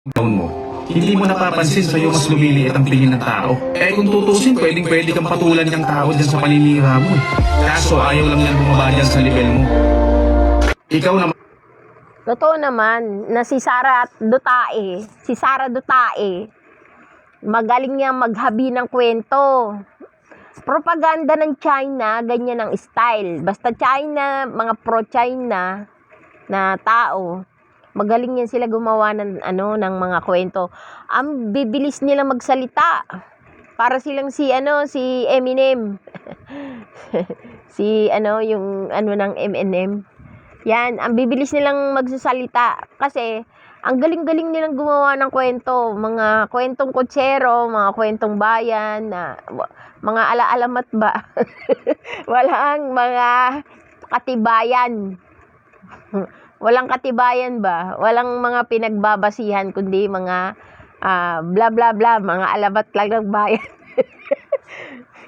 Down mo, hindi mo napapansin sa'yo mas lumiliit ang tingin ng tao. Eh kung tutusin, pwedeng-pwede kang patulan ng tao dyan sa paninira mo. Kaso ayaw lang yan bumaba dyan sa level mo. Ikaw naman. Totoo naman na si Sara Dutae, magaling niya maghabi ng kwento. Propaganda ng China, ganyan ang style. Basta China, mga pro-China na tao, magaling yan sila gumawa ng ng mga kwento. Ang bibilis nila magsalita. Para silang si Eminem. Yung ng M&M. Yan, ang bibilis nilang magsasalita kasi ang galing-galing nilang gumawa ng kwento, mga kwentong kutsero, mga kwentong bayan, mga alaalamat ba? Walang mga katibayan. Walang katibayan ba? Walang mga pinagbabasihan kundi mga bla bla bla, mga alamat lang ng bayan.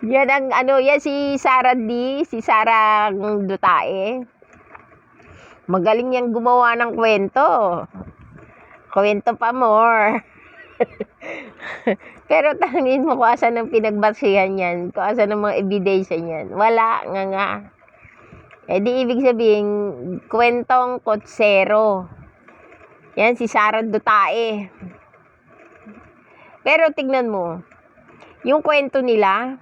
Yan ang yan si Sara Dutae. Magaling yang gumawa ng kwento. Kwento pa more. Pero tangin mo kung asan ang pinagbasihan yan, kung asan ang mga ebidensya niyan. Wala nga. Eh di ibig sabihin, kwentong kotsero. Yan si Sara Dutae. Pero tignan mo, yung kwento nila,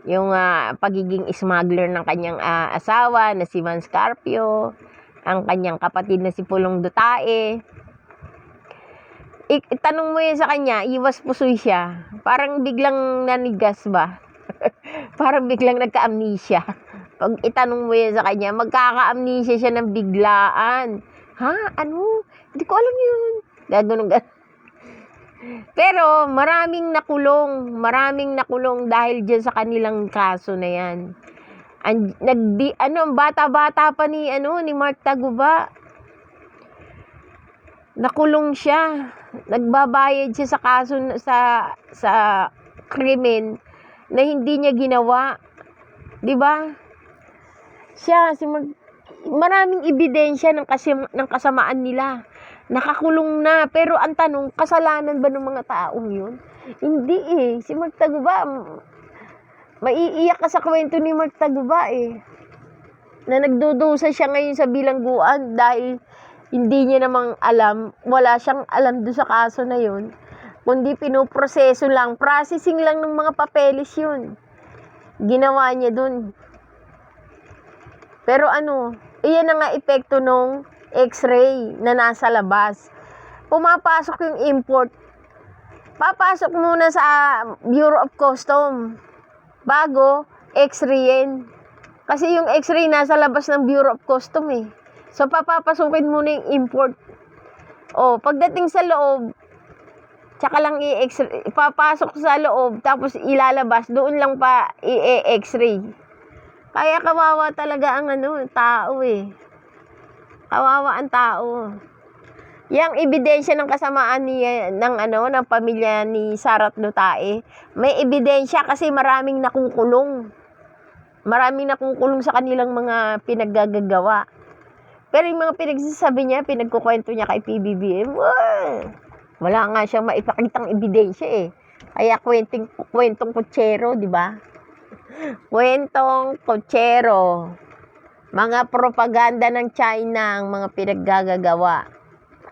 yung pagiging smuggler ng kanyang asawa na si Van Scarpio, ang kanyang kapatid na si Pulong Dutae. Itanong mo yan sa kanya, iwas pusoy siya. Parang biglang nanigas ba? Parang biglang nagka-amnesia. Pag itanong mo yan sa kanya, magkaka-amnesia siya ng biglaan. Ha? Ano? Hindi ko alam yun. Gano'n. Pero maraming nakulong dahil dyan sa kanilang kaso na yan. Bata-bata pa ni Mark Taguba. Nakulong siya. Nagbabayad siya sa kaso sa krimen na hindi niya ginawa. 'Di ba? Maraming ebidensya ng kasamaan nila. Nakakulong na, pero ang tanong, kasalanan ba ng mga taong 'yun? Hindi eh. Si Mark Taguba, maiiyak ka sa kwento ni Mark Taguba na nagdudusa siya ngayon sa bilangguan dahil hindi niya namang alam, wala siyang alam doon sa kaso na yun, kundi pinoproseso lang, processing lang ng mga papeles yun. Ginawa niya doon. Pero iyan na nga epekto nung x-ray na nasa labas. Pumapasok yung import. Papasok muna sa Bureau of Customs bago x-rayin. Kasi yung x-ray nasa labas ng Bureau of Customs So, papapasukin muna yung import. Pagdating sa loob, tsaka lang i-x-ray. Papasok sa loob, tapos ilalabas, doon lang pa i-x-ray. Kaya kawawa talaga ang tao Kawawa ang tao. Yang ebidensya ng kasamaan ng pamilya ni Sara Dutae, may ebidensya kasi maraming nakukulong. Maraming nakukulong sa kanilang mga pinaggagawa. Pero yung mga pinagsasabi niya, pinagkukwento niya kay PBBM, wala nga siyang maipakitang ebidensya Kaya kwentong kutsero, di ba? Kwentong kutsero. Mga propaganda ng China ang mga pinaggagawa.